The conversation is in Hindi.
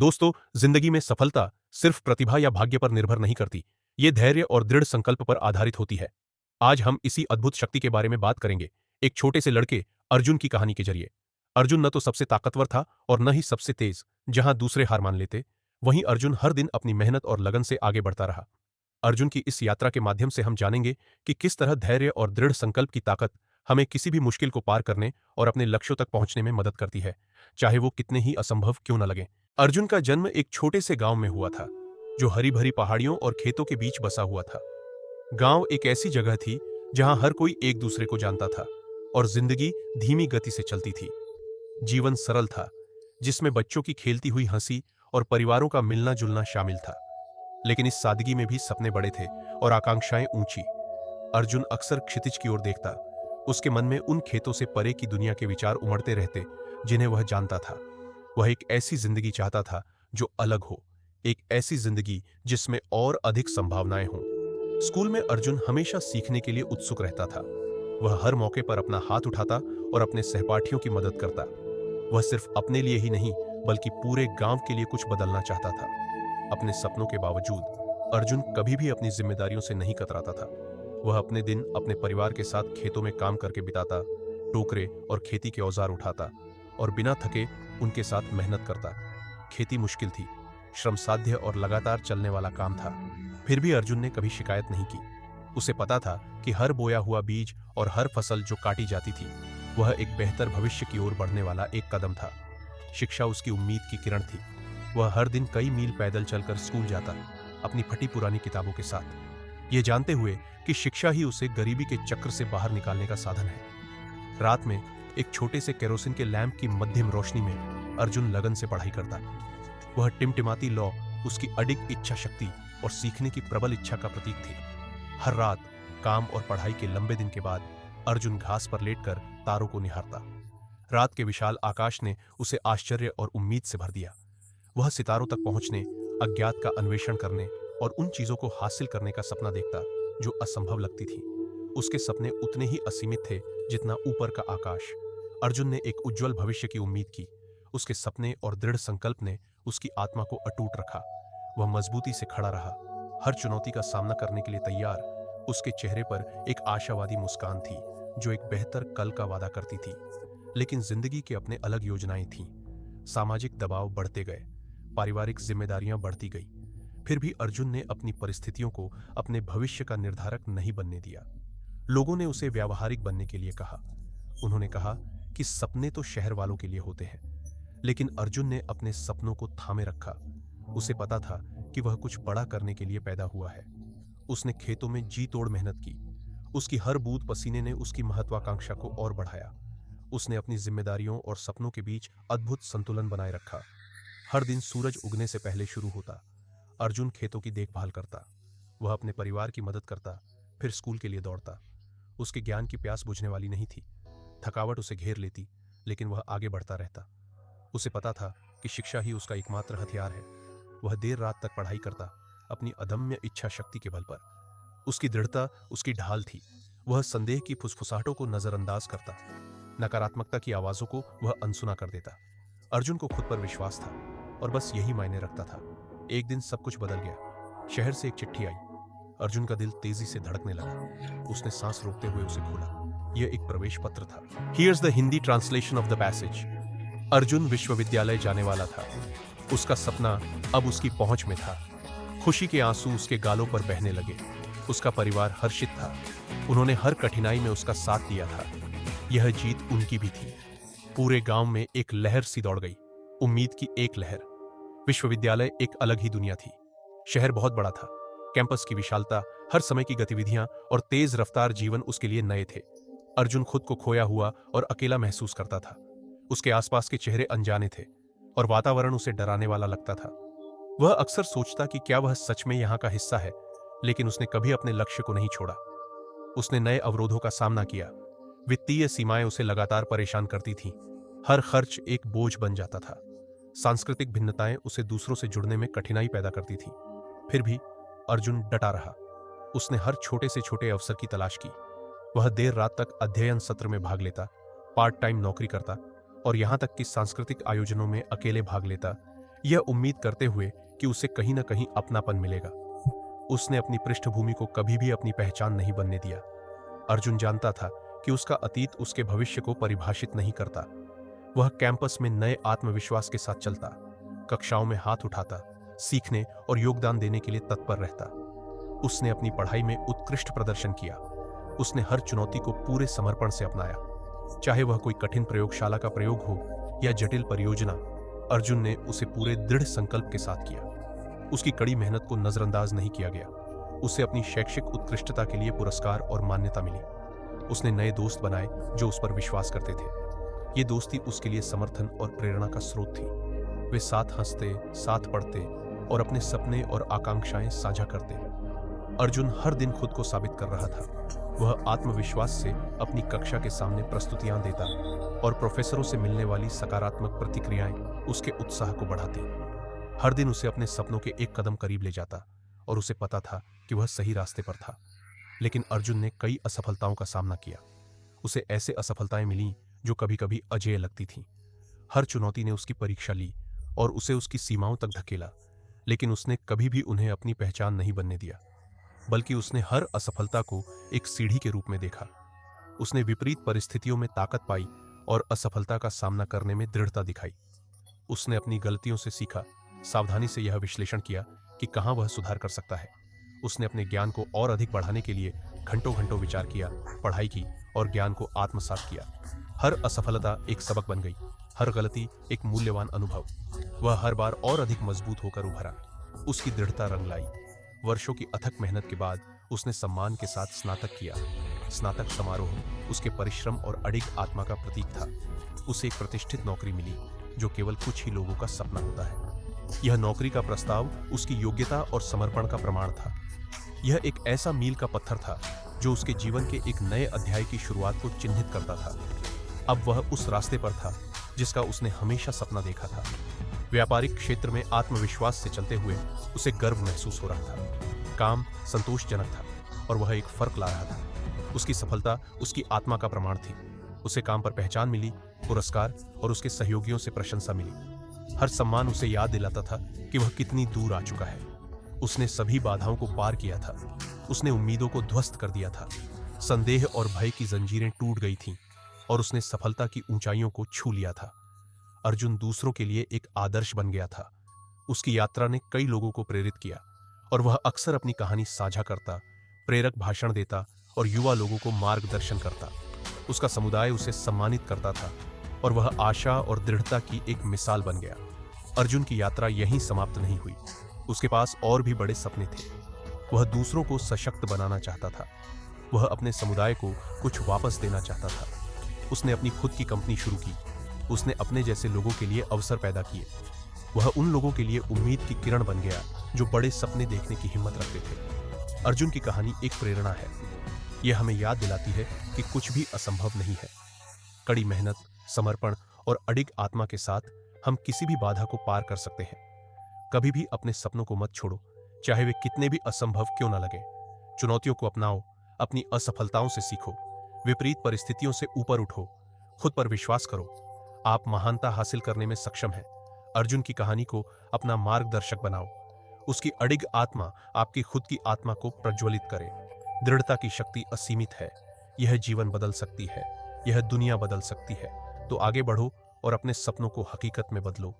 दोस्तों, जिंदगी में सफलता सिर्फ प्रतिभा या भाग्य पर निर्भर नहीं करती, ये धैर्य और दृढ़ संकल्प पर आधारित होती है। आज हम इसी अद्भुत शक्ति के बारे में बात करेंगे, एक छोटे से लड़के अर्जुन की कहानी के जरिए। अर्जुन न तो सबसे ताकतवर था और न ही सबसे तेज। जहां दूसरे हार मान लेते, वहीं अर्जुन हर दिन अपनी मेहनत और लगन से आगे बढ़ता रहा। अर्जुन की इस यात्रा के माध्यम से हम जानेंगे कि किस तरह धैर्य और दृढ़ संकल्प की ताकत हमें किसी भी मुश्किल को पार करने और अपने लक्ष्यों तक पहुंचने में मदद करती है, चाहे वो कितने ही असंभव क्यों न लगे। अर्जुन का जन्म एक छोटे से गांव में हुआ था, जो हरी भरी पहाड़ियों और खेतों के बीच बसा हुआ था। गांव एक ऐसी जगह थी जहां हर कोई एक दूसरे को जानता था और जिंदगी धीमी गति से चलती थी। जीवन सरल था, जिसमें बच्चों की खेलती हुई हंसी और परिवारों का मिलना जुलना शामिल था। लेकिन इस सादगी में भी सपने बड़े थे और आकांक्षाएं ऊंची। अर्जुन अक्सर क्षितिज की ओर देखता। उसके मन में उन खेतों से परे की दुनिया के विचार उमड़ते रहते जिन्हें वह जानता था। वह एक ऐसी जिंदगी चाहता था जो अलग हो, एक ऐसी जिंदगी जिसमें और अधिक संभावनाएं हों। स्कूल में अर्जुन हमेशा सीखने के लिए उत्सुक रहता था। वह हर मौके पर अपना हाथ उठाता और अपने सहपाठियों की मदद करता। वह सिर्फ अपने लिए ही नहीं, बल्कि पूरे गांव के लिए कुछ बदलना चाहता था। अपने सपनों के बावजूद अर्जुन कभी भी अपनी जिम्मेदारियों से नहीं कतराता था। वह अपने दिन अपने परिवार के साथ खेतों में काम करके बिताता, टोकरे और खेती के औजार उठाता और बिना थके उनके साथ मेहनत करता। खेती मुश्किल थी, श्रमसाध्य और लगातार चलने वाला काम था। फिर भी अर्जुन ने कभी शिकायत नहीं की। उसे पता था कि हर बोया हुआ बीज और हर फसल जो काटी जाती थी, वह एक बेहतर भविष्य की ओर बढ़ने वाला एक कदम था। शिक्षा उसकी उम्मीद की किरण थी। वह हर दिन कई मील पैदल चलकर स्कूल जाता, अपनी फटी पुरानी किताबों के साथ, ये जानते हुए कि शिक्षा ही उसे गरीबी के चक्र से बाहर निकालने का साधन है। रात में एक छोटे से केरोसिन के लैंप की मध्यम रोशनी में अर्जुन लगन से पढ़ाई करता। वह टिमटिमाती लौ उसकी अडिग इच्छा शक्ति और सीखने की प्रबल इच्छा का प्रतीक थी। हर रात काम और पढ़ाई के लंबे दिन के बाद अर्जुन घास पर लेटकर तारों को निहारता। रात के विशाल आकाश ने उसे आश्चर्य और उम्मीद से भर दिया। वह सितारों तक पहुंचने, अज्ञात का अन्वेषण करने और उन चीजों को हासिल करने का सपना देखता जो असंभव लगती थी। उसके सपने उतने ही असीमित थे जितना ऊपर का आकाश। अर्जुन ने एक उज्जवल भविष्य की उम्मीद की। उसके सपने और दृढ़ संकल्प ने उसकी आत्मा को अटूट रखा। वह मजबूती से खड़ा रहा, हर चुनौती का सामना करने के लिए तैयार। उसके चेहरे पर एक आशावादी मुस्कान थी, जो एक बेहतर कल का वादा करती थी। लेकिन जिंदगी के अपने अलग योजनाएं थीं। सामाजिक दबाव बढ़ते गए, पारिवारिक जिम्मेदारियां बढ़ती गई। फिर भी अर्जुन ने अपनी परिस्थितियों को अपने भविष्य का निर्धारक नहीं बनने दिया। लोगों ने उसे व्यावहारिक बनने के लिए कहा। उन्होंने कहा कि सपने तो शहर वालों के लिए होते हैं, लेकिन अर्जुन ने अपने सपनों को थामे रखा। उसे पता था कि वह कुछ बड़ा करने के लिए पैदा हुआ है। उसने खेतों में जी तोड़ मेहनत की। उसकी हर बूंद पसीने ने उसकी महत्वाकांक्षा को और बढ़ाया। उसने अपनी जिम्मेदारियों और सपनों के बीच अद्भुत संतुलन बनाए रखा। हर दिन सूरज उगने से पहले शुरू होता। अर्जुन खेतों की देखभाल करता, वह अपने परिवार की मदद करता, फिर स्कूल के लिए दौड़ता। उसके ज्ञान की प्यास बुझने वाली नहीं थी। थकावट उसे घेर लेती, लेकिन वह आगे बढ़ता रहता। उसे पता था कि शिक्षा ही उसका एकमात्र हथियार है। वह देर रात तक पढ़ाई करता, अपनी अदम्य इच्छा शक्ति के बल पर। उसकी दृढ़ता उसकी ढाल थी। वह संदेह की फुसफुसाहटों को नजरअंदाज करता, नकारात्मकता की आवाजों को वह अनसुना कर देता। अर्जुन को खुद पर विश्वास था और बस यही मायने रखता था। एक दिन सब कुछ बदल गया। शहर से एक चिट्ठी आई। अर्जुन का दिल तेजी से धड़कने लगा। उसने सांस रोकते हुए उसे खोला। यह एक प्रवेश पत्र था। Here's the Hindi translation of the passage. Arjun विश्वविद्यालय जाने वाला था। उसका सपना अब उसकी पहुंच में था। खुशी के आंसू उसके गालों पर बहने लगे। उसका परिवार हर्षित था। उन्होंने हर कठिनाई में उसका साथ दिया था। यह जीत उनकी भी थी। पूरे गांव में एक लहर सी दौड़ गई, उम्मीद की एक लहर। विश्वविद्यालय एक अलग ही दुनिया थी। शहर बहुत बड़ा था। कैंपस की विशालता, हर समय की गतिविधियां और तेज रफ्तार जीवन उसके लिए नए थे। अर्जुन खुद को खोया हुआ और अकेला महसूस करता था। उसके आसपास के चेहरे अनजाने थे और वातावरण उसे डराने वाला लगता था। वह अक्सर सोचता कि क्या वह सच में यहाँ का हिस्सा है, लेकिन उसने कभी अपने लक्ष्य को नहीं छोड़ा। उसने नए अवरोधों का सामना किया। वित्तीय सीमाएं उसे लगातार परेशान करती थीं। हर खर्च एक बोझ बन जाता था। सांस्कृतिक भिन्नताएं उसे दूसरों से जुड़ने में कठिनाई पैदा करती थीं। फिर भी अर्जुन डटा रहा। उसने हर छोटे से छोटे अवसर की तलाश की। वह देर रात तक अध्ययन सत्र में भाग लेता, पार्ट टाइम नौकरी करता और यहां तक कि सांस्कृतिक आयोजनों में अकेले भाग लेता। यह उम्मीद करते हुए कि उसे कहीं न कहीं अपनापन मिलेगा। उसने अपनी पृष्ठभूमि को कभी भी अपनी पहचान नहीं बनने दिया। अर्जुन जानता था कि उसका अतीत उसके भविष्य को परिभाषित नहीं करता। वह कैंपस में नए आत्मविश्वास के साथ चलता, कक्षाओं में हाथ उठाता, सीखने और योगदान देने के लिए तत्पर रहता। उसने अपनी पढ़ाई में उत्कृष्ट प्रदर्शन किया। उसने हर चुनौती को पूरे समर्पण से अपनाया, चाहे वह कोई कठिन प्रयोगशाला का प्रयोग हो या जटिल परियोजना। अर्जुन ने उसे पूरे दृढ़ संकल्प के साथ किया। उसकी कड़ी मेहनत को नजरअंदाज नहीं किया गया। उसे अपनी शैक्षिक उत्कृष्टता के लिए पुरस्कार और मान्यता मिली। उसने नए दोस्त बनाए जो उस पर विश्वास करते थे। ये दोस्ती उसके लिए समर्थन और प्रेरणा का स्रोत थी। वे साथ हंसते, साथ पढ़ते और अपने सपने और आकांक्षाएं साझा करते। अर्जुन हर दिन खुद को साबित कर रहा था। वह आत्मविश्वास से अपनी कक्षा के सामने प्रस्तुतियां देता और प्रोफेसरों से मिलने वाली सकारात्मक प्रतिक्रियाएं उसके उत्साह को बढ़ाती। हर दिन उसे अपने सपनों के एक कदम करीब ले जाता और उसे पता था कि वह सही रास्ते पर था। लेकिन अर्जुन ने कई असफलताओं का सामना किया। उसे ऐसे असफलताएं मिलीं जो कभी कभी अजेय लगती थीं। हर चुनौती ने उसकी परीक्षा ली और उसे उसकी सीमाओं तक धकेला, लेकिन उसने कभी भी उन्हें अपनी पहचान नहीं बनने दिया, बल्कि उसने हर असफलता को एक सीढ़ी के रूप में देखा। उसने विपरीत परिस्थितियों में ताकत पाई और असफलता का सामना करने में दृढ़ता दिखाई। उसने अपनी गलतियों से सीखा, सावधानी से यह विश्लेषण किया कि कहां वह सुधार कर सकता है। उसने अपने ज्ञान को और अधिक बढ़ाने के लिए घंटों घंटों विचार किया, पढ़ाई की और ज्ञान को आत्मसात किया। हर असफलता एक सबक बन गई, हर गलती एक मूल्यवान अनुभव। वह हर बार और अधिक मजबूत होकर उभरा। उसकी दृढ़ता रंग लाई। वर्षों की अथक मेहनत के बाद उसने सम्मान के साथ स्नातक किया। स्नातक समारोह उसके परिश्रम और अडिग आत्मा का प्रतीक था। उसे एक प्रतिष्ठित नौकरी मिली जो केवल कुछ ही लोगों का सपना होता है। यह नौकरी का प्रस्ताव उसकी योग्यता और समर्पण का प्रमाण था। यह एक ऐसा मील का पत्थर था जो उसके जीवन के एक नए अध्याय की शुरुआत को चिन्हित करता था। अब वह उस रास्ते पर था जिसका उसने हमेशा सपना देखा था। व्यापारिक क्षेत्र में आत्मविश्वास से चलते हुए उसे गर्व महसूस हो रहा था। काम संतोषजनक था और वह एक फर्क ला रहा था। उसकी सफलता उसकी आत्मा का प्रमाण थी। उसे काम पर पहचान मिली, पुरस्कार और उसके सहयोगियों से प्रशंसा मिली। हर सम्मान उसे याद दिलाता था कि वह कितनी दूर आ चुका है। उसने सभी बाधाओं को पार किया था। उसने उम्मीदों को ध्वस्त कर दिया था। संदेह और भय की जंजीरें टूट गई थीं और उसने सफलता की ऊंचाइयों को छू लिया था। अर्जुन दूसरों के लिए एक आदर्श बन गया था। उसकी यात्रा ने कई लोगों को प्रेरित किया और वह अक्सर अपनी कहानी साझा करता, प्रेरक भाषण देता और युवा लोगों को मार्गदर्शन करता। उसका समुदाय उसे सम्मानित करता था और वह आशा और दृढ़ता की एक मिसाल बन गया। अर्जुन की यात्रा यहीं समाप्त नहीं हुई। उसके पास और भी बड़े सपने थे। वह दूसरों को सशक्त बनाना चाहता था। वह अपने समुदाय को कुछ वापस देना चाहता था। उसने अपनी खुद की कंपनी शुरू की। उसने अपने जैसे लोगों के लिए अवसर पैदा किए। वह उन लोगों के लिए उम्मीद की किरण बन गया जो बड़े सपने देखने की हिम्मत रखते थे। अर्जुन की कहानी एक प्रेरणा है। यह हमें याद दिलाती है कि कुछ भी असंभव नहीं है। कड़ी मेहनत, समर्पण और अडिग आत्मा के साथ हम किसी भी बाधा को पार कर सकते हैं। कभी भी अपने सपनों को मत छोड़ो, चाहे वे कितने भी असंभव क्यों न लगे। चुनौतियों को अपनाओ, अपनी असफलताओं से सीखो, विपरीत परिस्थितियों से ऊपर उठो, खुद पर विश्वास करो। आप महानता हासिल करने में सक्षम हैं। अर्जुन की कहानी को अपना मार्गदर्शक बनाओ। उसकी अडिग आत्मा आपकी खुद की आत्मा को प्रज्वलित करे। दृढ़ता की शक्ति असीमित है। यह जीवन बदल सकती है, यह दुनिया बदल सकती है। तो आगे बढ़ो और अपने सपनों को हकीकत में बदलो।